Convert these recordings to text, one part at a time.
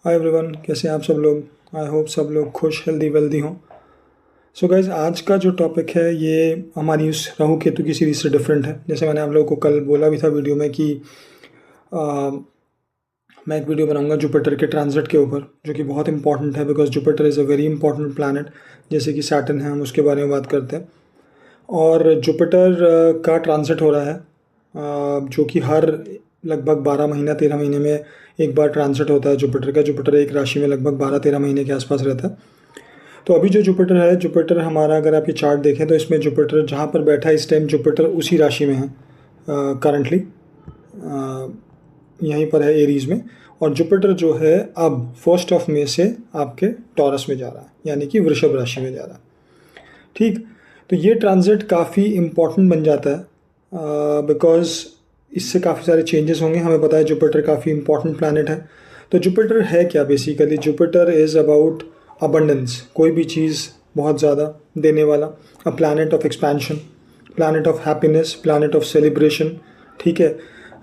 Hi everyone, कैसे हैं आप सब लोग। आई होप सब लोग खुश हेल्दी वेल्दी हों। सो गाइज, आज का जो टॉपिक है ये हमारी उस राहु केतु की सीरीज से डिफरेंट है। जैसे मैंने आप लोगों को कल बोला भी था वीडियो में कि आ, मैं एक वीडियो बनाऊंगा जुपिटर के ट्रांजिट के ऊपर, जो कि बहुत इंपॉर्टेंट है because Jupiter is a very important planet. जैसे कि सैटर्न है, हम उसके बारे में बात करते हैं। और जुपिटर का ट्रांजिट हो रहा है, जो कि हर लगभग 12 महीना 13 महीने में एक बार ट्रांजिट होता है जुपिटर का। जुपिटर एक राशि में लगभग 12-13 महीने के आसपास रहता है। तो अभी जो जुपिटर है, जुपिटर हमारा, अगर आप ये चार्ट देखें तो इसमें जुपिटर जहाँ पर बैठा है इस टाइम जुपिटर उसी राशि में है करंटली, यहीं पर है एरीज में। और जुपिटर जो है अब 1 मई से आपके टॉरस में जा रहा है, यानी कि वृषभ राशि में जा रहा है। ठीक, तो ये ट्रांजिट काफ़ी इम्पॉर्टेंट बन जाता है बिकॉज इससे काफ़ी सारे चेंजेस होंगे। हमें पता है जुपिटर काफ़ी इंपॉर्टेंट प्लैनेट है। तो जुपिटर है क्या basically? Jupiter is about abundance, कोई भी चीज़ बहुत ज़्यादा देने वाला। A planet of expansion, planet of happiness, planet of celebration. ठीक है,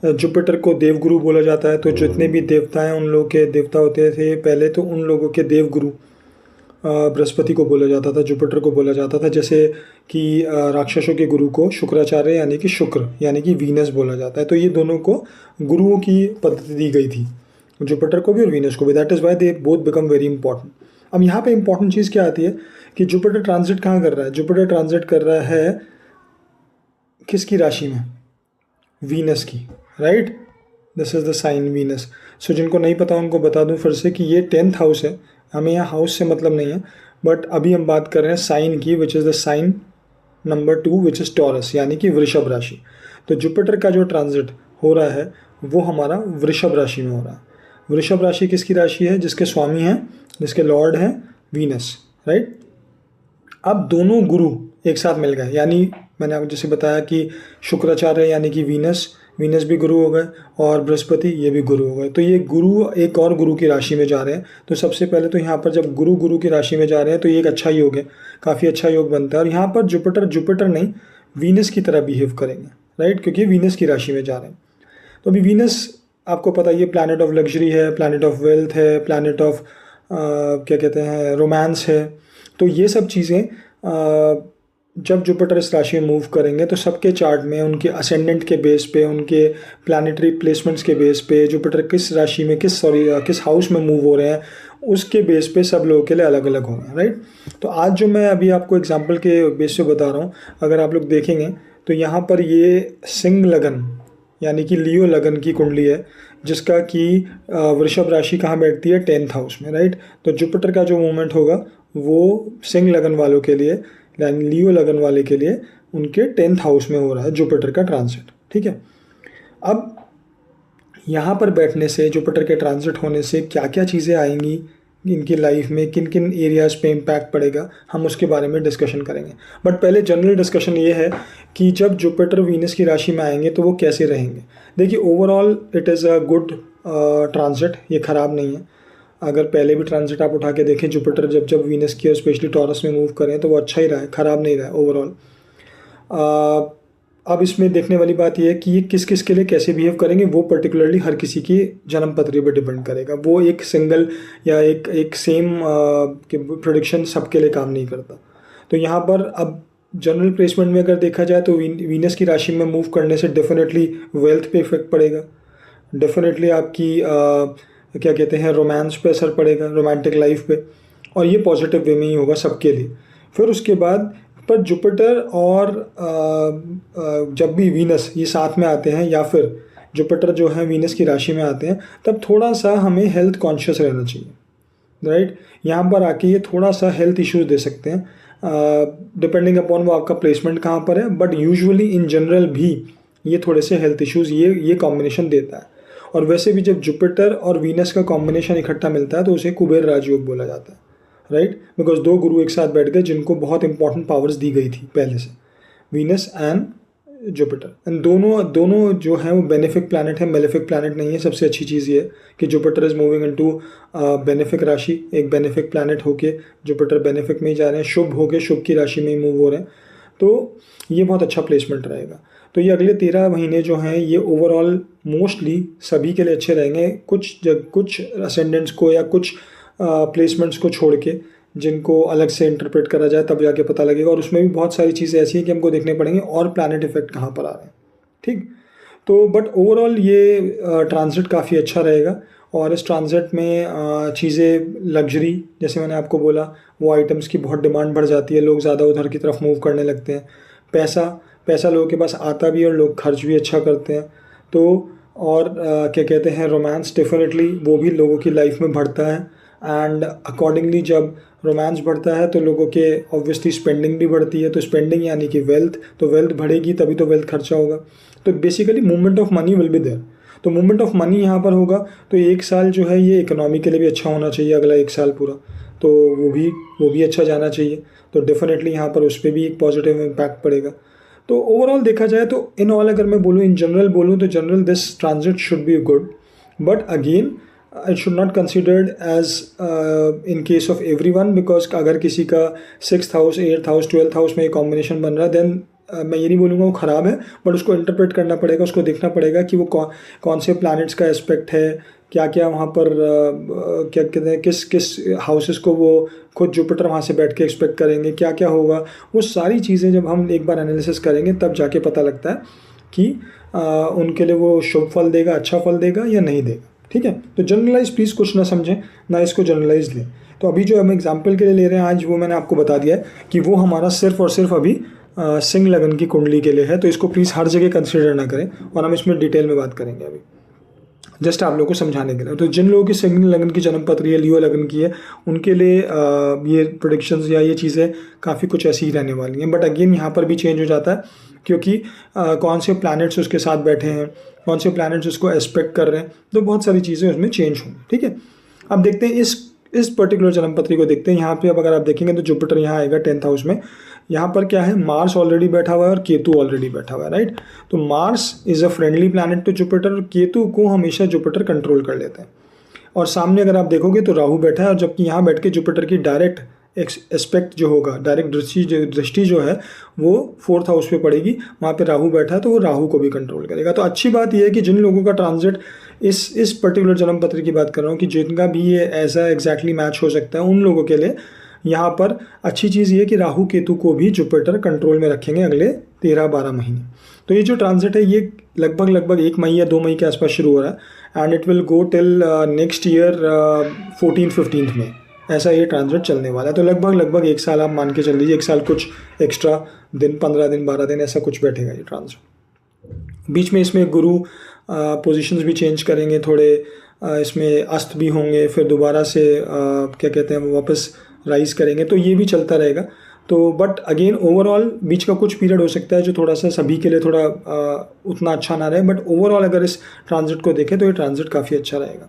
जुपिटर को देवगुरु बोला जाता है। तो जितने भी देवता हैं, उन लोगों के देवता होते थे पहले, तो उन लोगों के देवगुरु बृहस्पति को बोला जाता था, जुपिटर को बोला जाता था। जैसे कि राक्षसों के गुरु को शुक्राचार्य यानी कि शुक्र यानी कि वीनस बोला जाता है। तो ये दोनों को गुरुओं की पद्धति दी गई थी, जुपिटर को भी और वीनस को भी। That is why they both become very important. अब यहाँ पे इंपॉर्टेंट चीज़ क्या आती है कि जुपिटर ट्रांजिट कहाँ कर रहा है? जुपिटर ट्रांजिट कर रहा है किसकी राशि में? वीनस की, right. This is the sign Venus. So जिनको नहीं पता उनको बता दूं फिर से कि ये 10th हाउस है। हमें यहाँ हाउस से मतलब नहीं है, बट अभी हम बात कर रहे हैं साइन की, which is the sign number 2 which is Taurus, यानी कि वृषभ राशि। तो जुपिटर का जो ट्रांजिट हो रहा है वो हमारा वृषभ राशि में हो रहा है। वृषभ राशि किसकी राशि है? जिसके स्वामी हैं, जिसके लॉर्ड हैं वीनस, राइट। अब दोनों गुरु एक साथ मिल गए, यानी मैंने आपको जैसे बताया कि शुक्राचार्य यानी कि वीनस, वीनस भी गुरु हो गए, और बृहस्पति ये भी गुरु हो गए। तो ये गुरु एक और गुरु की राशि में जा रहे हैं। तो सबसे पहले तो यहाँ पर जब गुरु गुरु की राशि में जा रहे हैं तो ये एक अच्छा योग है, काफ़ी अच्छा योग बनता है। और यहाँ पर जुपिटर जुपिटर नहीं, वीनस की तरह बिहेव करेंगे, राइट, क्योंकि वीनस की राशि में जा रहे हैं। तो अभी वीनस आपको पता है ये प्लैनेट ऑफ लग्जरी है, प्लैनेट ऑफ वेल्थ है, प्लैनेट ऑफ क्या कहते हैं, रोमांस है। तो ये सब चीज़ें जब जुपिटर इस राशि में मूव करेंगे तो सबके चार्ट में उनके असेंडेंट के बेस पे, उनके प्लानिटरी प्लेसमेंट्स के बेस पे, जुपिटर किस राशि में, किस हाउस में मूव हो रहे हैं, उसके बेस पे सब लोगों के लिए अलग अलग होंगे, राइट। तो आज जो मैं अभी आपको एग्जांपल के बेस पे बता रहा हूँ, अगर आप लोग देखेंगे तो यहाँ पर ये सिंह लगन यानी कि लियो लगन की कुंडली है, जिसका कि वृषभ राशि कहाँ बैठती है? 10th हाउस में, राइट। तो जुपिटर का जो मूवमेंट होगा वो सिंह लगन वालों के लिए, यानी लियो लगन वाले के लिए, उनके 10th हाउस में हो रहा है जुपिटर का ट्रांजिट। ठीक है, अब यहाँ पर बैठने से, जुपिटर के ट्रांजिट होने से क्या क्या चीज़ें आएंगी इनकी लाइफ में, किन किन एरियाज़ पे इम्पैक्ट पड़ेगा, हम उसके बारे में डिस्कशन करेंगे। बट पहले जनरल डिस्कशन ये है कि जब जुपिटर वीनस की राशि में आएंगे तो वो कैसे रहेंगे। देखिए, overall it is a good transit, ये ख़राब नहीं है। अगर पहले भी ट्रांजिट आप उठा के देखें, जुपिटर जब जब वीनस की और स्पेशली टॉरस में मूव करें तो वो अच्छा ही रहा है, ख़राब नहीं रहा है ओवरऑल। अब इसमें देखने वाली बात यह है कि ये किस किस के लिए कैसे बिहेव करेंगे, वो पर्टिकुलरली हर किसी की जन्म पत्री पर डिपेंड करेगा। वो एक सिंगल या एक सेम प्रोडिक्शन सबके लिए काम नहीं करता। तो यहाँ पर अब जनरल प्लेसमेंट में अगर देखा जाए तो वीनस की राशि में मूव करने से डेफिनेटली वेल्थ पे इफेक्ट पड़ेगा, डेफिनेटली आपकी क्या कहते हैं, रोमांस पे असर पड़ेगा, रोमांटिक लाइफ पे, और ये पॉजिटिव वे में ही होगा सबके लिए। फिर उसके बाद पर जुपिटर और जब भी वीनस ये साथ में आते हैं, या फिर जुपिटर जो है वीनस की राशि में आते हैं, तब थोड़ा सा हमें हेल्थ कॉन्शियस रहना चाहिए, राइट। यहाँ पर आके ये थोड़ा सा हेल्थ इश्यूज दे सकते हैं, डिपेंडिंग अपॉन वो आपका प्लेसमेंट कहाँ पर है। बट यूजुअली इन जनरल भी ये थोड़े से हेल्थ इश्यूज ये कॉम्बिनेशन देता है। और वैसे भी जब जुपिटर और वीनस का कॉम्बिनेशन इकट्ठा मिलता है तो उसे कुबेर राजयोग बोला जाता है, राइट। बिकॉज दो गुरु एक साथ बैठ गए जिनको बहुत इंपॉर्टेंट पावर्स दी गई थी पहले से, वीनस एंड जुपिटर। एंड दोनों जो हैं वो बेनिफिक प्लैनेट है, मेलेफिक प्लैनेट नहीं है। सबसे अच्छी चीज़ ये है कि Jupiter is moving into benefic राशि, एक बेनिफिक प्लैनेट होके जुपिटर बेनिफिक में ही जा रहे हैं, शुभ होके शुभ की राशि में ही मूव हो रहे हैं। तो ये बहुत अच्छा प्लेसमेंट रहेगा। तो ये अगले 13 महीने जो हैं ये ओवरऑल मोस्टली सभी के लिए अच्छे रहेंगे, कुछ असेंडेंट्स को या कुछ प्लेसमेंट्स को छोड़ के, जिनको अलग से इंटरप्रेट करा जाए तब जाके पता लगेगा। और उसमें भी बहुत सारी चीज़ें ऐसी हैं कि हमको देखने पड़ेंगे और प्लैनेट इफेक्ट कहाँ पर आ रहे हैं, ठीक। तो बट ओवरऑल ये ट्रांजिट काफ़ी अच्छा रहेगा। और इस ट्रांजिट में चीज़ें लग्जरी, जैसे मैंने आपको बोला, वो आइटम्स की बहुत डिमांड बढ़ जाती है, लोग ज़्यादा उधर की तरफ मूव करने लगते हैं। पैसा पैसा लोगों के पास आता भी है और लोग खर्च भी अच्छा करते हैं। तो और क्या कहते हैं, रोमांस डेफिनेटली वो भी लोगों की लाइफ में बढ़ता है। एंड अकॉर्डिंगली जब रोमांस बढ़ता है तो लोगों के ऑब्वियसली स्पेंडिंग भी बढ़ती है। तो स्पेंडिंग यानी कि वेल्थ, तो वेल्थ बढ़ेगी तभी तो वेल्थ खर्चा होगा। तो basically movement of money will be there. तो मूवमेंट ऑफ मनी यहाँ पर होगा। तो एक साल जो है ये इकोनॉमी के लिए भी अच्छा होना चाहिए, अगला एक साल पूरा, तो वो भी अच्छा जाना चाहिए। तो डेफिनेटली यहाँ पर उस पर भी एक पॉजिटिव इम्पैक्ट पड़ेगा। तो ओवरऑल देखा जाए तो इन ऑल अगर मैं बोलूँ, इन जनरल बोलूँ तो general this transit should be good, but again it should not considered as in case of everyone, because अगर किसी का 6th house, 8th house, 12th house में एक कॉम्बिनेशन बन रहा है, देन मैं ये नहीं बोलूँगा वो ख़राब है, बट उसको इंटरप्रेट करना पड़ेगा, उसको देखना पड़ेगा कि वो कौन से प्लैनेट्स का एस्पेक्ट है, क्या क्या वहाँ पर क्या कहते हैं, किस किस हाउसेस को वो खुद जुपिटर वहाँ से बैठ के एक्सपेक्ट करेंगे, क्या क्या होगा। वो सारी चीज़ें जब हम एक बार एनालिसिस करेंगे तब जाके पता लगता है कि उनके लिए वो शुभ फल देगा, अच्छा फल देगा या नहीं देगा, ठीक है। तो जनरलाइज प्लीज़ कुछ ना समझें, ना इसको जनरलाइज लें। तो अभी जो हम एग्जाम्पल के लिए ले रहे हैं आज, वो मैंने आपको बता दिया है कि वो हमारा सिर्फ और सिर्फ अभी सिंह लगन की कुंडली के लिए है। तो इसको प्लीज़ हर जगह कंसिडर ना करें, और हम इसमें डिटेल में बात करेंगे अभी, जस्ट आप लोगों को समझाने के लिए। तो जिन लोगों की सिंह लगन की जन्म पत्री है, लियो लगन की है, उनके लिए ये प्रेडिक्शंस या ये चीज़ें काफ़ी कुछ ऐसी ही रहने वाली हैं। बट अगेन यहाँ पर भी चेंज हो जाता है, क्योंकि कौन से प्लैनेट्स उसके साथ बैठे हैं, कौन से प्लैनेट्स उसको एस्पेक्ट कर रहे हैं, तो बहुत सारी चीज़ें उसमें चेंज होंगी, ठीक है। अब देखते हैं इस पर्टिकुलर जन्म पत्री को देखते हैं। यहाँ पे अब अगर आप देखेंगे तो जुपिटर यहाँ आएगा 10th हाउस में। यहाँ पर क्या है, मार्स ऑलरेडी बैठा हुआ है और केतु ऑलरेडी बैठा हुआ है, राइट। तो Mars is a friendly planet to Jupiter, और केतु को हमेशा जुपिटर कंट्रोल कर लेते हैं। और सामने अगर आप देखोगे तो राहु बैठा है, और जबकि यहाँ बैठ के जुपिटर की डायरेक्ट एस्पेक्ट जो होगा, डायरेक्ट दृष्टि जो है वो 4th हाउस पे पड़ेगी, वहाँ पे राहु बैठा है, तो वो राहु को भी कंट्रोल करेगा। तो अच्छी बात यह है कि जिन लोगों का ट्रांजिट इस पर्टिकुलर जन्म पत्र की बात कर रहा हूँ कि जिनका भी ये ऐसा एग्जैक्टली मैच हो सकता है, उन लोगों के लिए यहाँ पर अच्छी चीज़ ये कि राहु केतु को भी जुपिटर कंट्रोल में रखेंगे अगले 13-12 महीने। तो ये जो ट्रांजिट है ये लगभग 1 मई या 2 मई के आसपास शुरू हो रहा है, and it will go till next year 14-15 में, ऐसा ये ट्रांजिट चलने वाला है। तो लगभग 1 साल आप मान के चल लीजिए, 1 साल कुछ एक्स्ट्रा दिन, 15 दिन, 12 दिन, ऐसा कुछ बैठेगा ये ट्रांजिट। बीच में इसमें गुरु पोजीशंस भी चेंज करेंगे थोड़े, इसमें अस्त भी होंगे, फिर दोबारा से क्या कहते हैं वापस राइज करेंगे, तो ये भी चलता रहेगा। तो बट अगेन ओवरऑल बीच का कुछ पीरियड हो सकता है जो थोड़ा सा सभी के लिए थोड़ा उतना अच्छा ना रहे, बट ओवरऑल अगर इस ट्रांजिट को देखें तो ये ट्रांजिट काफ़ी अच्छा रहेगा।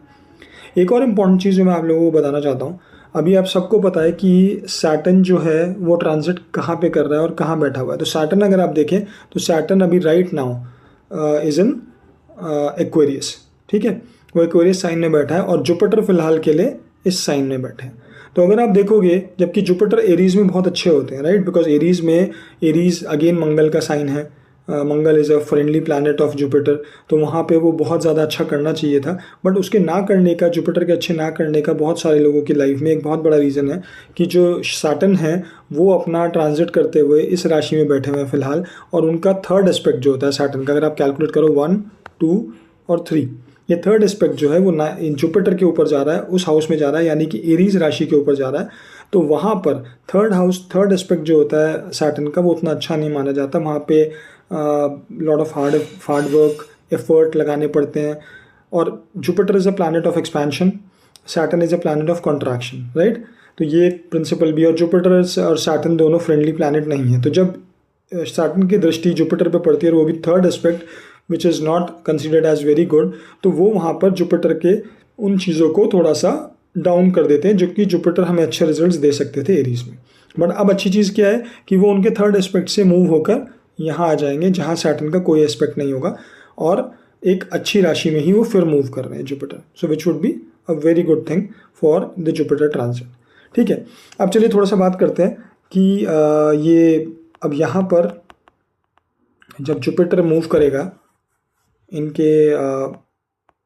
एक और इम्पॉर्टेंट चीज़ जो मैं आप लोगों को बताना चाहता हूँ, अभी आप सबको पता है कि सैटर्न जो है वो ट्रांजिट कहाँ पे कर रहा है और कहाँ बैठा हुआ है। तो सैटर्न अगर आप देखें तो सैटर्न अभी right now is in Aquarius, ठीक है, वो एक्वेरियस साइन में बैठा है, और जुपिटर फिलहाल के लिए इस साइन में बैठे हैं। तो अगर आप देखोगे, जबकि जुपिटर एरीज में बहुत अच्छे होते हैं, right, because Aries again Mangal का साइन है, Mangal is a friendly planet of Jupiter, तो वहाँ पे वो बहुत ज़्यादा अच्छा करना चाहिए था। बट उसके ना करने का, जुपिटर के अच्छे ना करने का बहुत सारे लोगों की लाइफ में एक बहुत बड़ा रीज़न है कि जो सैटर्न है वो अपना ट्रांजिट करते हुए इस राशि में बैठे हुए हैं फिलहाल, और उनका थर्ड एस्पेक्ट जो होता है सैटर्न का, अगर आप कैलकुलेट करो 1, 2 और 3, ये थर्ड एस्पेक्ट जो है वो जुपिटर के ऊपर जा रहा है, उस हाउस में जा रहा है, यानी कि एरीज राशि के ऊपर जा रहा है। तो वहाँ पर थर्ड एस्पेक्ट जो होता है सैटर्न का वो उतना अच्छा नहीं माना जाता। वहाँ पे lot of hard work, effort लगाने पड़ते हैं। और Jupiter is a planet of expansion, Saturn is a planet of contraction, right. तो ये एक प्रिंसिपल भी, और जुपिटर और सैटर्न दोनों फ्रेंडली प्लैनेट नहीं है। तो जब सैटर्न की दृष्टि जुपिटर पे पड़ती है और वो भी third aspect which is not considered as very good, तो वो वहाँ पर जुपिटर के उन चीज़ों को थोड़ा सा डाउन कर देते हैं, जो कि जुपिटर हमें अच्छे रिजल्ट्स दे सकते थे एरीज में। बट अब अच्छी चीज़ क्या है कि वो उनके थर्ड एस्पेक्ट से मूव होकर यहाँ आ जाएंगे जहाँ सैटर्न का कोई एस्पेक्ट नहीं होगा, और एक अच्छी राशि में ही वो फिर मूव कर रहे हैं Jupiter. So which would be a very good thing for the Jupiter transit, ठीक है। अब चलिए थोड़ा सा बात करते हैं कि ये अब यहाँ पर जब जुपिटर मूव करेगा इनके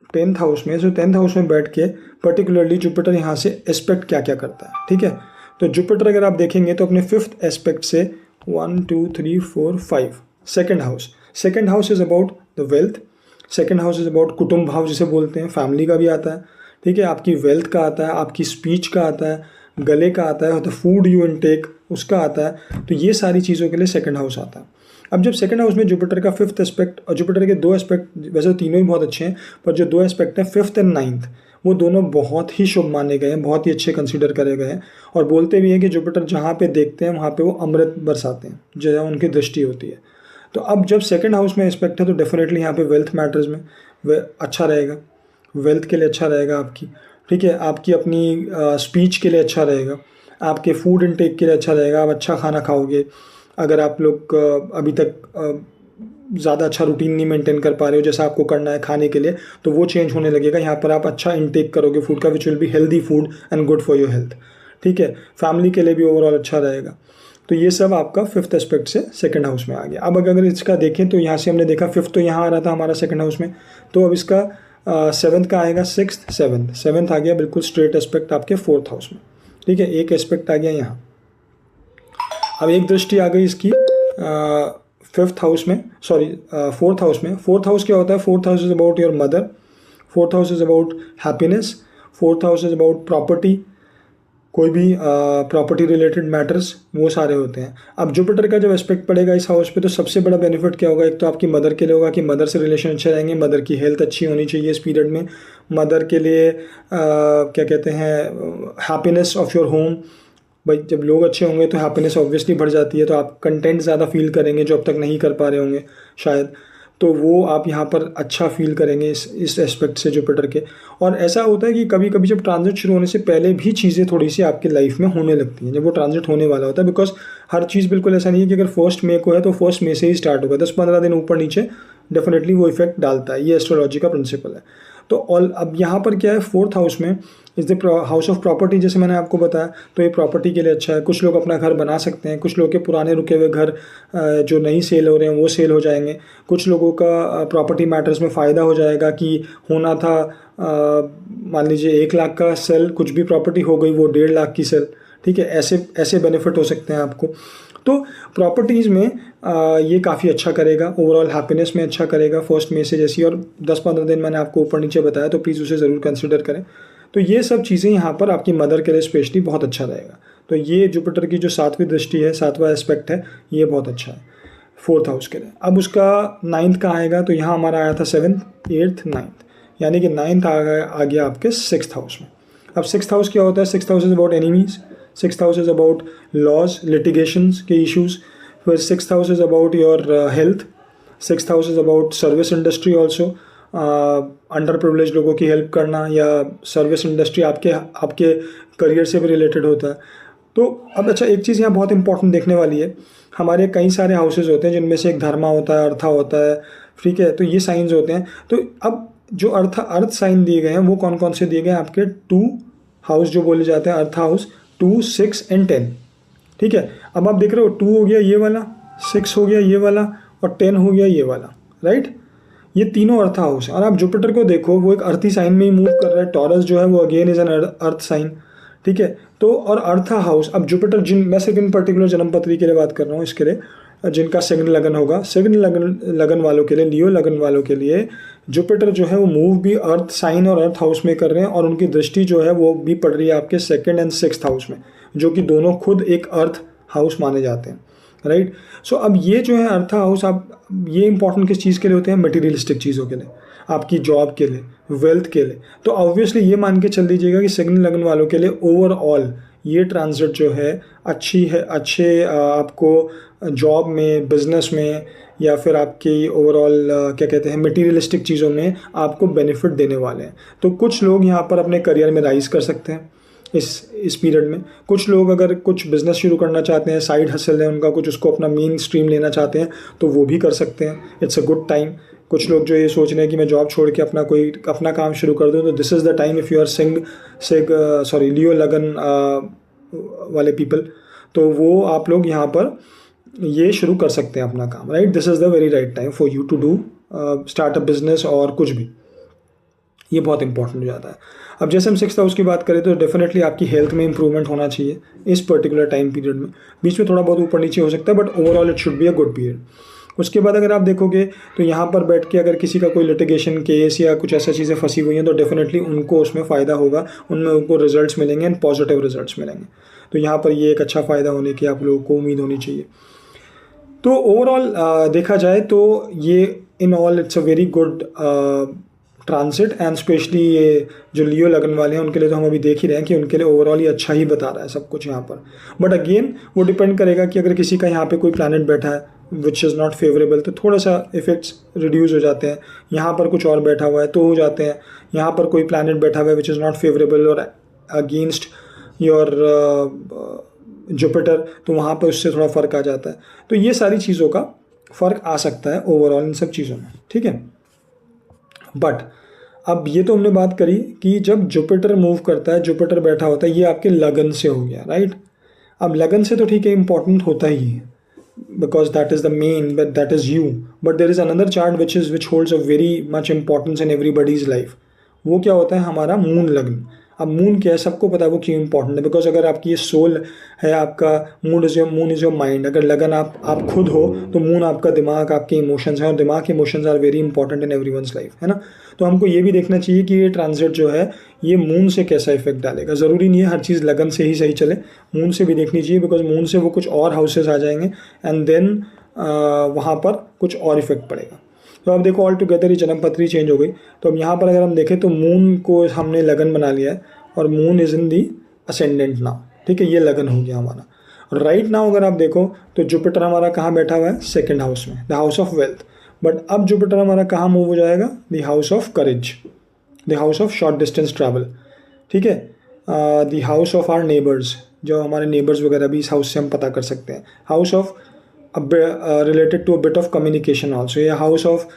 10th हाउस में, 10th हाउस में बैठ के पर्टिकुलरली जुपिटर यहाँ से एस्पेक्ट क्या क्या करता है, ठीक है। तो जुपिटर अगर आप देखेंगे तो अपने 5th एस्पेक्ट से 1 2 3 4 5 second house is about the wealth, second house is about कुटुंब भाव जिसे बोलते हैं, फैमिली का भी आता है, ठीक है, आपकी वेल्थ का आता है, आपकी स्पीच का आता है, गले का आता है, द फूड यू इनटेक उसका आता है। तो ये सारी चीज़ों के लिए सेकेंड हाउस आता है। अब जब सेकंड हाउस में जुपिटर का 5th एस्पेक्ट, और जुपिटर के 2 एस्पेक्ट, वैसे तीनों ही बहुत अच्छे हैं, पर जो 2 एस्पेक्ट हैं 5th एंड 9th, वो दोनों बहुत ही शुभ माने गए हैं, बहुत ही अच्छे कंसीडर करे गए हैं। और बोलते भी हैं कि जुपिटर जहाँ पे देखते हैं वहाँ पे वो अमृत बरसाते हैं, जहाँ उनकी दृष्टि होती है। तो अब जब सेकंड हाउस में एस्पेक्ट है तो डेफिनेटली यहाँ पे वेल्थ मैटर्स में अच्छा रहेगा, वेल्थ के लिए अच्छा रहेगा आपकी, ठीक है, आपकी अपनी स्पीच के लिए अच्छा रहेगा, आपके फूड इनटेक के लिए अच्छा रहेगा, आप अच्छा खाना खाओगे। अगर आप लोग अभी तक ज़्यादा अच्छा रूटीन नहीं मेंटेन कर पा रहे हो जैसा आपको करना है खाने के लिए, तो वो चेंज होने लगेगा। यहाँ पर आप अच्छा इनटेक करोगे फूड का, which will be healthy food and good for your health, ठीक है। फैमिली के लिए भी ओवरऑल अच्छा रहेगा। तो ये सब आपका 5th एस्पेक्ट से सेकंड हाउस में आ गया। अब अगर इसका देखें तो यहाँ से हमने देखा 5th तो यहाँ आ रहा था हमारा सेकंड हाउस में, तो अब इसका 7th का आएगा 6th 7th आ गया बिल्कुल स्ट्रेट एस्पेक्ट आपके 4th हाउस में, ठीक है, एक एस्पेक्ट आ गया यहाँ। अब एक दृष्टि आ गई इसकी 5th हाउस में, सॉरी 4th हाउस में। 4th हाउस क्या होता है? 4th house is about your mother, 4th house is about happiness, 4th house is about property, कोई भी प्रॉपर्टी रिलेटेड मैटर्स वो सारे होते हैं। अब जुपिटर का जब एस्पेक्ट पड़ेगा इस हाउस पे तो सबसे बड़ा बेनिफिट क्या होगा? एक तो आपकी मदर के लिए होगा कि मदर से रिलेशन अच्छे रहेंगे, मदर की हेल्थ अच्छी होनी चाहिए इस पीरियड में, मदर के लिए क्या कहते हैं हैप्पीनेस ऑफ योर होम। भाई जब लोग अच्छे होंगे तो हैप्पीनेस ऑब्वियसली बढ़ जाती है, तो आप कंटेंट ज़्यादा फील करेंगे जो अब तक नहीं कर पा रहे होंगे शायद, तो वो आप यहाँ पर अच्छा फील करेंगे इस एस्पेक्ट से जुपिटर के। और ऐसा होता है कि कभी कभी जब ट्रांजिट शुरू होने से पहले भी चीज़ें थोड़ी सी आपकी लाइफ में होने लगती हैं जब वो ट्रांजिट होने वाला होता है, बिकॉज हर चीज़ बिल्कुल ऐसा नहीं है कि अगर 1 मई को है तो 1 मई से ही स्टार्ट होगा, 10-15 दिन ऊपर नीचे डेफिनेटली वो इफेक्ट डालता है। ये एस्ट्रोलॉजी का प्रिंसिपल है। तो ऑल अब यहाँ पर क्या है, 4th हाउस में is the house of property, जैसे मैंने आपको बताया, तो ये प्रॉपर्टी के लिए अच्छा है। कुछ लोग अपना घर बना सकते हैं, कुछ लोग के पुराने रुके हुए घर जो नहीं सेल हो रहे हैं वो सेल हो जाएंगे, कुछ लोगों का प्रॉपर्टी मैटर्स में फ़ायदा हो जाएगा कि होना था मान लीजिए 1 लाख का सेल, कुछ भी प्रॉपर्टी हो गई वो 1.5 लाख की सेल, ठीक है, ऐसे ऐसे बेनिफिट हो सकते हैं आपको। तो प्रॉपर्टीज़ में ये काफ़ी अच्छा करेगा, ओवरऑल हैप्पीनेस में अच्छा करेगा 1 मई से जैसी, और 10-15 दिन मैंने आपको ऊपर नीचे बताया, तो प्लीज़ उसे ज़रूर कंसिडर करें। तो ये सब चीज़ें यहाँ पर आपकी मदर के लिए स्पेशली बहुत अच्छा रहेगा। तो ये जुपिटर की जो 7वीं दृष्टि है, 7वां एस्पेक्ट है, ये बहुत अच्छा है 4th हाउस के लिए। अब उसका 9th का आएगा, तो यहाँ हमारा आया था 7th 8th 9th, यानी कि 9th आ गया आपके 6th हाउस में। अब 6th हाउस क्या होता है? 6th house is about enemies, 6th house is about laws litigations के इश्यूज, फिर 6th house is about your health, 6th house is about service industry also, under privilege लोगों की help करना, या सर्विस इंडस्ट्री आपके करियर से भी related होता है। तो अब अच्छा एक चीज़ यहाँ बहुत इंपॉर्टेंट देखने वाली है, हमारे कई सारे हाउसेज होते हैं जिनमें से एक धर्मा होता है, अर्था होता है, ठीक है, तो ये साइंस होते हैं। तो अब जो अर्थ साइन दिए गए हैं वो कौन कौन से दिए गए हैं? आपके 2 हाउस जो बोले जाते हैं अर्थ हाउस, 2 6 एंड 10, ठीक है। अब आप देख रहे हो 2 हो गया ये वाला, 6 हो गया ये वाला, और 10 हो गया ये वाला, राइट। ये तीनों अर्थ हाउस है। और आप जुपिटर को देखो वो एक अर्थी साइन में ही मूव कर रहा है, टॉरस जो है वो again is an earth sign, ठीक है। तो और अर्थ हाउस, अब जुपिटर मैं सिर्फ इन पर्टिकुलर जन्मपत्री के लिए बात कर रहा हूँ, इसके लिए जिनका सिग्न लगन होगा, सिग्न लगन वालों के लिए, लियो लगन वालों के लिए जुपिटर जो है वो मूव भी अर्थ साइन और अर्थ हाउस में कर रहे हैं, और उनकी दृष्टि जो है वो भी पड़ रही है आपके 2nd एंड 6th हाउस में, जो कि दोनों खुद एक अर्थ हाउस माने जाते हैं, राइट। सो अब ये जो है अर्थ हाउस, आप ये इंपॉर्टेंट किस चीज़ के लिए होते हैं? मटेरियलिस्टिक चीज़ों के लिए, आपकी जॉब के लिए, वेल्थ के लिए। तो ऑब्वियसली ये मान के चल दीजिएगा कि सिग्न लगन वालों के लिए ओवरऑल ये ट्रांजिट जो है अच्छी है, अच्छे आपको जॉब में, बिजनेस में, या फिर आपकी ओवरऑल क्या कहते हैं मटेरियलिस्टिक चीज़ों में आपको बेनिफिट देने वाले हैं। तो कुछ लोग यहाँ पर अपने करियर में राइज कर सकते हैं इस पीरियड में। कुछ लोग अगर कुछ बिज़नेस शुरू करना चाहते हैं, साइड हसल है उनका कुछ, उसको अपना मेन स्ट्रीम लेना चाहते हैं, तो वो भी कर सकते हैं, इट्स अ गुड टाइम। कुछ लोग जो ये सोच रहे हैं कि मैं जॉब छोड़ के अपना काम शुरू कर दूं, तो this is the time if you are Leo लगन वाले पीपल, तो वो आप लोग यहाँ पर ये शुरू कर सकते हैं अपना काम, right. This is the very right time for you to do start a business और कुछ भी, ये बहुत इंपॉर्टेंट हो जाता है। अब जैसे हम 6th हाउस की बात करें तो डेफिनेटली आपकी हेल्थ में इंप्रूवमेंट होना चाहिए इस पर्टिकुलर टाइम पीरियड में। बीच में थोड़ा बहुत ऊपर नीचे हो सकता है, but overall it should be a good period. उसके बाद अगर आप देखोगे तो यहाँ पर बैठ के अगर किसी का कोई लिटिगेशन केस या कुछ ऐसा चीज़ें फंसी हुई हैं तो डेफिनेटली उनको उसमें फ़ायदा होगा, उनमें उनको रिजल्ट्स मिलेंगे एंड पॉजिटिव रिजल्ट्स मिलेंगे। तो यहाँ पर ये एक अच्छा फ़ायदा होने की आप लोगों को उम्मीद होनी चाहिए। तो ओवरऑल देखा जाए तो ये in all it's a very good transit, and specially ये जो लियो लगन वाले हैं उनके लिए तो हम अभी देख ही रहे हैं कि उनके लिए ओवरऑल ये अच्छा ही बता रहा है सब कुछ यहाँ पर। बट अगेन वो डिपेंड करेगा कि अगर किसी का यहाँ पे कोई प्लैनेट बैठा है विच इज़ नॉट फेवरेबल तो थोड़ा सा इफेक्ट्स रिड्यूस हो जाते हैं। यहाँ पर कुछ और बैठा हुआ है तो हो जाते हैं। यहाँ पर कोई प्लैनेट बैठा हुआ है विच इज़ नॉट फेवरेबल और अगेंस्ट योर जुपिटर, तो वहाँ पर उससे थोड़ा फ़र्क आ जाता है। तो ये सारी चीज़ों का फ़र्क आ सकता है ओवरऑल इन सब चीज़ों में, ठीक है। बट अब ये तो हमने बात करी कि जब जुपिटर मूव करता है, जुपिटर बैठा होता है, ये आपके लगन से हो गया, राइट। अब लगन से तो ठीक है, इंपॉर्टेंट होता ही है because that is the main, but that is you. But there is another chart which holds a very much importance in everybody's life. वो क्या होता है, हमारा मून लग्न। अब मून क्या है, सबको पता है वो क्यों इंपॉर्टेंट है, बिकॉज अगर आपकी ये सोल है, आपका मून इज़ योर माइंड। अगर लगन आप खुद हो तो मून आपका दिमाग, आपके इमोशंस हैं, और दिमाग के emotions are very important in everyone's life, है ना। तो हमको ये भी देखना चाहिए कि ये ट्रांजिट जो है ये मून से कैसा इफेक्ट डालेगा। ज़रूरी नहीं है हर चीज़ लगन से ही सही चले, मून से भी देखनी चाहिए, बिकॉज मून से वो कुछ और हाउसेस आ जाएंगे एंड देन वहाँ पर कुछ और इफेक्ट पड़ेगा। तो अब देखो ऑल टुगेदर ही जन्म पत्री चेंज हो गई। तो अब यहाँ पर अगर हम देखें तो मून को हमने लगन बना लिया है और moon is in the ascendant now, ठीक है। ये लगन हो गया हमारा। राइट नाउ अगर आप देखो तो जुपिटर हमारा कहाँ बैठा हुआ है, 2nd हाउस में, the house of wealth. But अब जुपिटर हमारा कहाँ मूव हो जाएगा, the house of courage, the house of short distance travel, ठीक है। The house of our neighbours, जो हमारे नेबर्स वगैरह भी इस हाउस से हम पता कर सकते हैं। House of related to a bit of communication also, या हाउस ऑफ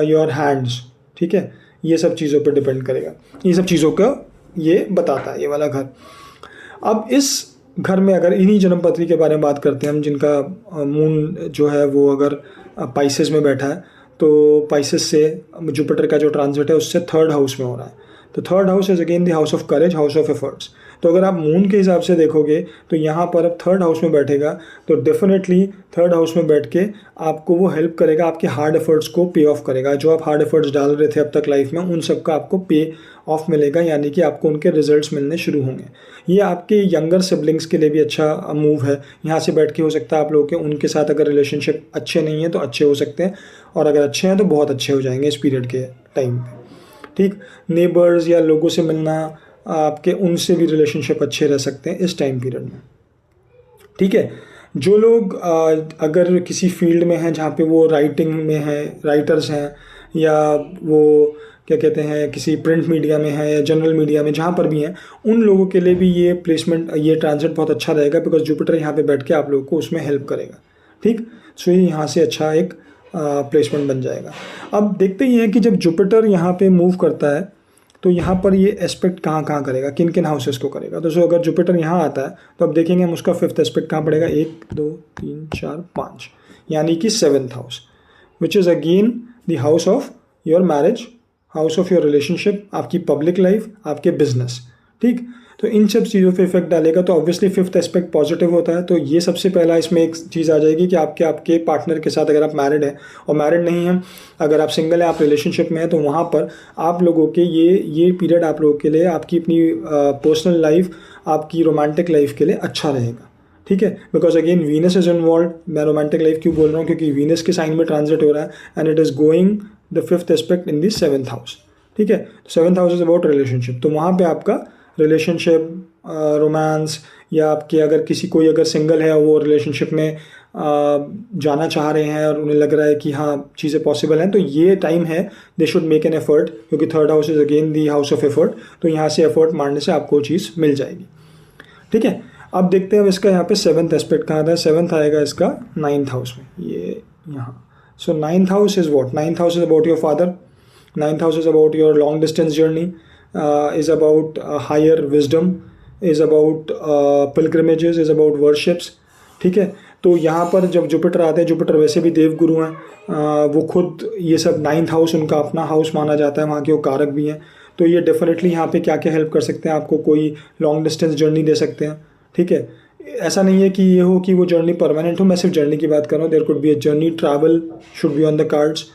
योर हैंड्स, ठीक है। ये सब चीज़ों पर डिपेंड करेगा, ये सब चीज़ों का ये बताता है ये वाला घर। अब इस घर में अगर इन्हीं जन्म पत्री के बारे में बात करते हैं हम, जिनका मून जो है वो अगर पाइसेस में बैठा है, तो पाइसेस से जुपिटर का जो ट्रांजिट है उससे 3rd हाउस में हो रहा है। तो 3rd house is again the house of courage, house of efforts. तो अगर आप मून के हिसाब से देखोगे तो यहाँ पर अब 3rd हाउस में बैठेगा, तो डेफिनेटली 3rd हाउस में बैठ के आपको वो हेल्प करेगा, आपके हार्ड एफर्ट्स को पे ऑफ करेगा। जो आप हार्ड एफर्ट्स डाल रहे थे अब तक लाइफ में, उन सब का आपको पे ऑफ मिलेगा, यानी कि आपको उनके रिजल्ट्स मिलने शुरू होंगे। ये आपके यंगर सिबलिंग्स के लिए भी अच्छा मूव है। यहाँ से बैठ के हो सकता है आप लोगों के उनके साथ अगर रिलेशनशिप अच्छे नहीं है तो अच्छे हो सकते हैं, और अगर अच्छे हैं तो बहुत अच्छे हो जाएंगे इस पीरियड के टाइम पे, ठीक। नेबर्स या लोगों से मिलना, आपके उनसे भी रिलेशनशिप अच्छे रह सकते हैं इस टाइम पीरियड में, ठीक है। जो लोग अगर किसी फील्ड में हैं जहाँ पे वो राइटिंग में है, राइटर्स हैं, या वो क्या कहते हैं किसी प्रिंट मीडिया में है या जनरल मीडिया में, जहाँ पर भी हैं, उन लोगों के लिए भी ये प्लेसमेंट, ये ट्रांजिट बहुत अच्छा रहेगा, बिकॉज जुपिटर यहाँ पे बैठ के आप लोगों को उसमें हेल्प करेगा, ठीक। सो ये यहाँ से अच्छा एक प्लेसमेंट बन जाएगा। अब देखते ही हैं कि जब जुपिटर यहाँ पे मूव करता है तो यहाँ पर ये एस्पेक्ट कहाँ कहाँ करेगा, किन किन हाउसेस को करेगा। तो अगर जुपिटर यहाँ आता है तो अब देखेंगे हम उसका 5th एस्पेक्ट कहाँ पड़ेगा, 1 2 3 4 5, यानी कि 7th house, which is again the house of your marriage, house of your relationship, आपकी पब्लिक लाइफ, आपके बिजनेस, ठीक। तो इन सब चीज़ों पे इफेक्ट डालेगा। तो ऑब्वियसली 5th एस्पेक्ट पॉजिटिव होता है, तो ये सबसे पहला इसमें एक चीज़ आ जाएगी कि आपके पार्टनर के साथ, अगर आप मैरिड हैं और मैरिड नहीं हैं, अगर आप सिंगल हैं, आप रिलेशनशिप में हैं, तो वहाँ पर आप लोगों के ये पीरियड आप लोगों के लिए आपकी अपनी पर्सनल लाइफ, आपकी रोमांटिक लाइफ के लिए अच्छा रहेगा, ठीक है। Because again Venus is involve. मैं रोमांटिक लाइफ क्यों बोल रहा हूँ, क्योंकि वीनस के साइन में ट्रांजिट हो रहा है and it is going the 5th aspect in the 7th house, ठीक है। 7th house is about relationship, तो वहाँ पे आपका रिलेशनशिप, रोमांस, या आपके अगर कोई अगर सिंगल है वो रिलेशनशिप में जाना चाह रहे हैं और उन्हें लग रहा है कि हाँ चीज़ें पॉसिबल हैं, तो ये टाइम है they should make an effort, क्योंकि 3rd house is again the house of effort. तो यहाँ से एफर्ट मारने से आपको चीज़ मिल जाएगी, ठीक है। अब देखते हैं इसका यहाँ पे 7th एस्पेक्ट कहाँ था। 7th आएगा इसका 9th हाउस में, ये यहाँ। सो 9th house is what, 9th house is about your father, 9th house is about your long distance journey, is about higher wisdom, is about pilgrimages, is about worships, ठीक है। तो यहाँ पर जब जुपिटर आते हैं, जुपिटर वैसे भी देवगुरु हैं, वो खुद ये सब 9th हाउस उनका अपना हाउस माना जाता है, वहाँ के वो कारक भी हैं। तो ये डेफिनेटली यहाँ पे क्या क्या हेल्प कर सकते हैं आपको, कोई लॉन्ग डिस्टेंस जर्नी दे सकते हैं, ठीक है। ऐसा नहीं है कि ये हो कि वो जर्नी परमानेंट हो, मैं सिर्फ जर्नी की बात कर रहा हूँ। There could be a journey, travel should be on the cards,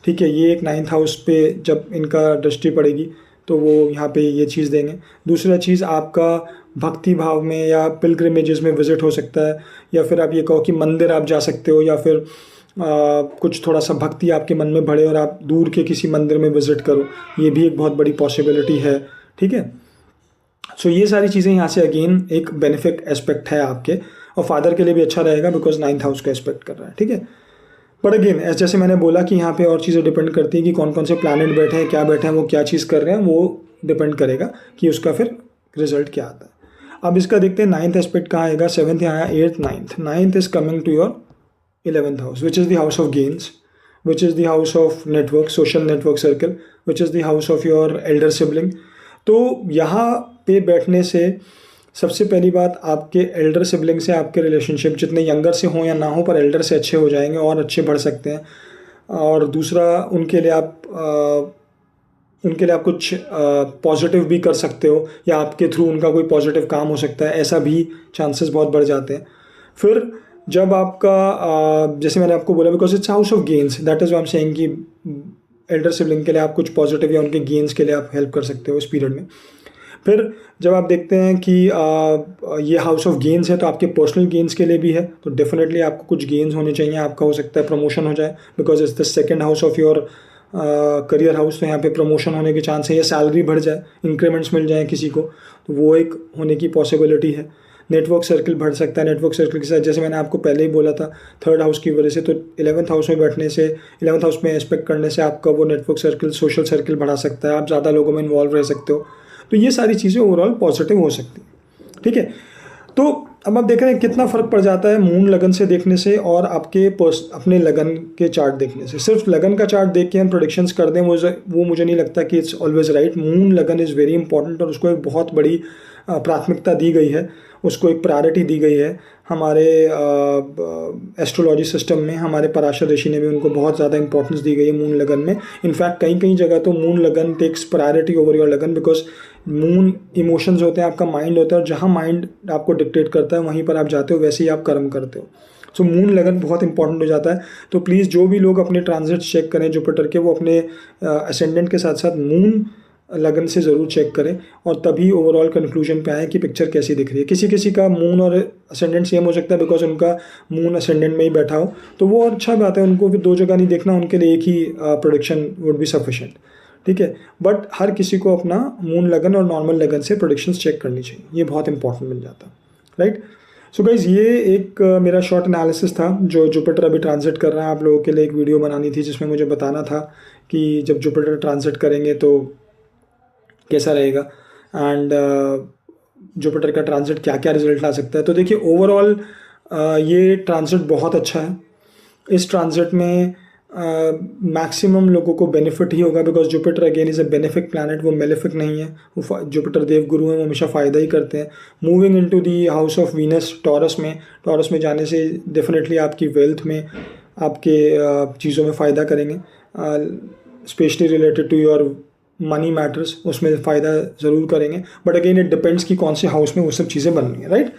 ठीक है। ये एक 9th हाउस पे जब इनका दृष्टि पड़ेगी तो वो यहाँ पे ये चीज़ देंगे। दूसरा चीज़ आपका भक्ति भाव में या पिलग्रिमेजेस में विज़िट हो सकता है, या फिर आप ये कहो कि मंदिर आप जा सकते हो, या फिर कुछ थोड़ा सा भक्ति आपके मन में बढ़े और आप दूर के किसी मंदिर में विज़िट करो, ये भी एक बहुत बड़ी पॉसिबिलिटी है, ठीक है। सो ये सारी चीज़ें यहाँ से अगेन एक बेनिफिट एस्पेक्ट है आपके, और फादर के लिए भी अच्छा रहेगा बिकॉज 9th हाउस का एस्पेक्ट कर रहा है, ठीक है। बट अगेन जैसे मैंने बोला कि यहाँ पे और चीज़ें डिपेंड करती हैं कि कौन कौन से प्लैनेट बैठे हैं, क्या बैठे हैं, वो क्या चीज़ कर रहे हैं, वो डिपेंड करेगा कि उसका फिर रिजल्ट क्या आता है। अब इसका देखते हैं 9th एस्पेक्ट कहाँ आएगा। 7th यहाँ आया, 8th 9th। 9th is coming to your 11th house, which is the house of gains, which is the house of network, social network circle, which is the house of your elder sibling. तो यहाँ पे बैठने से सबसे पहली बात, आपके Elder sibling से आपके रिलेशनशिप जितने यंगर से हों या ना हो, पर एल्डर से अच्छे हो जाएंगे और अच्छे बढ़ सकते हैं। और दूसरा, उनके लिए आप कुछ पॉजिटिव भी कर सकते हो, या आपके थ्रू उनका कोई पॉजिटिव काम हो सकता है, ऐसा भी चांसेस बहुत बढ़ जाते हैं। फिर जब आपका जैसे मैंने आपको बोला, because it's house of gains, that is why I am saying कि एल्डर सिबलिंग के लिए आप कुछ पॉजिटिव या उनके गेन्स के लिए आप हेल्प कर सकते हो इस पीरियड में। फिर जब आप देखते हैं कि ये हाउस ऑफ गेन्स है, तो आपके पर्सनल गेन्स के लिए भी है, तो डेफिनेटली आपको कुछ गेन्स होने चाहिए। आपका हो सकता है प्रमोशन हो जाए, because it's the second house of your career house, तो यहाँ पे प्रमोशन होने के चांस है, या सैलरी बढ़ जाए, इंक्रीमेंट्स मिल जाए किसी को, तो वो एक होने की पॉसिबिलिटी है। नेटवर्क सर्कल बढ़ सकता है। नेटवर्क सर्कल के साथ जैसे मैंने आपको पहले ही बोला था, 3rd हाउस की वजह से, तो 11th हाउस में बैठने से, 11th हाउस में एस्पेक्ट करने से आपका वो नेटवर्क सर्कल, सोशल सर्कल बढ़ा सकता है, आप ज़्यादा लोगों में इन्वॉल्व रह सकते हो। तो ये सारी चीज़ें ओवरऑल पॉजिटिव हो सकती हैं, ठीक है। तो अब आप देख रहे हैं कितना फ़र्क पड़ जाता है मून लगन से देखने से और आपके अपने लगन के चार्ट देखने से। सिर्फ लगन का चार्ट देख के हम प्रोडिक्शंस कर दें, वो मुझे नहीं लगता कि इट्स ऑलवेज राइट। मून लगन इज़ वेरी इंपॉर्टेंट, और उसको एक बहुत बड़ी प्राथमिकता दी गई है, उसको एक प्रायोरिटी दी गई है हमारे एस्ट्रोलॉजी सिस्टम में। हमारे पराशर ऋषि ने भी उनको बहुत ज़्यादा इंपॉर्टेंस दी गई है मून लगन में। इनफैक्ट कई कई जगह तो मून लगन टेक्स प्रायोरिटी ओवर योर लगन, बिकॉज मून इमोशंस होते हैं, आपका माइंड होता है, और जहाँ माइंड आपको डिक्टेट करता है वहीं पर आप जाते हो, वैसे ही आप कर्म करते हो। सो मून लगन बहुत इंपॉर्टेंट हो जाता है। तो प्लीज़ जो भी लोग अपने ट्रांजिट चेक करें जुपिटर के, वो अपने असेंडेंट के साथ साथ मून लगन से ज़रूर चेक करें, और तभी ओवरऑल कंक्लूजन पे आए कि पिक्चर कैसी दिख रही है। किसी किसी का मून और असेंडेंट सेम हो सकता है, बिकॉज उनका मून असेंडेंट में ही बैठा हो, तो वो अच्छा बात है, उनको फिर 2 जगह नहीं देखना, उनके लिए एक ही प्रोडिक्शन वुड बी सफिशेंट, ठीक है। बट हर किसी को अपना मून लगन और नॉर्मल लगन से प्रोडिक्शंस चेक करनी चाहिए, ये बहुत इंपॉर्टेंट बन जाता है, राइट। सो गाइज, ये एक मेरा शॉर्ट एनालिसिस था जो जुपिटर अभी ट्रांजिट कर रहा है। आप लोगों के लिए एक वीडियो बनानी थी जिसमें मुझे बताना था कि जब जुपिटर ट्रांजिट करेंगे तो कैसा रहेगा, एंड जुपिटर का ट्रांजिट क्या क्या रिजल्ट ला सकता है। तो देखिए, ओवरऑल ये ट्रांजिट बहुत अच्छा है। इस ट्रांजिट में मैक्सिमम लोगों को बेनिफिट ही होगा, because Jupiter again is a benefic planet, वो मेलेफिक नहीं है। वो जुपिटर देवगुरु हैं, वो हमेशा फ़ायदा ही करते हैं। Moving into the house of Venus taurus में जाने से डेफिनेटली आपकी वेल्थ में, आपके चीज़ों में फ़ायदा करेंगे, specially related to your money matters, उसमें फ़ायदा ज़रूर करेंगे। बट अगेन इट डिपेंड्स कि कौन से हाउस में वो सब चीज़ें बन रही हैं, राइट।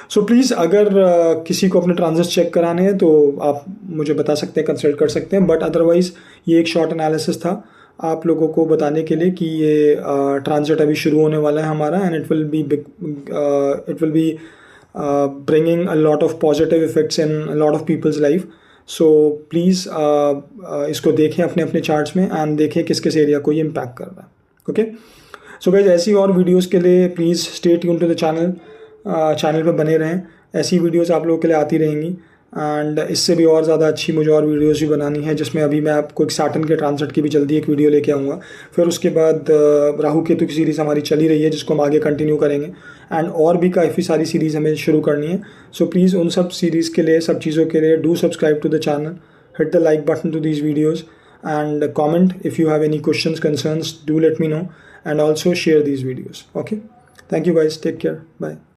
सो प्लीज़, अगर किसी को अपने ट्रांजिट चेक कराने हैं तो आप मुझे बता सकते हैं, कंसल्ट कर सकते हैं। बट अदरवाइज़ ये एक शॉर्ट एनालिसिस था आप लोगों को बताने के लिए कि ये ट्रांजिट अभी शुरू होने वाला है हमारा, and it will be bringing a lot of positive effects in a lot of people's life. So please इसको देखें अपने अपने चार्ट्स में, एंड देखें किस किस एरिया को ये इम्पैक्ट कर रहा है, ओके। सो गाइज, ऐसी और वीडियोज़ के लिए please stay tune to the channel पे बने रहें। ऐसी वीडियोज़ आप लोगों के लिए आती रहेंगी, एंड इससे भी और ज़्यादा अच्छी मुझे और वीडियोज़ भी बनानी है, जिसमें अभी मैं आपको एक सैटर्न के ट्रांजिट की भी जल्दी एक वीडियो लेके आऊँगा। फिर उसके बाद राहु केतु की सीरीज़ हमारी चली रही है, जिसको हम आगे कंटिन्यू करेंगे, एंड और भी काफ़ी सारी सीरीज़ हमें शुरू करनी है। सो प्लीज़ उन सब सीरीज़ के लिए, सब चीज़ों के लिए do subscribe to the channel, hit the like button to these videos, and comment if you have any questions, concerns, do let me know, and also share these videos, okay. Thank you guys, take care, bye.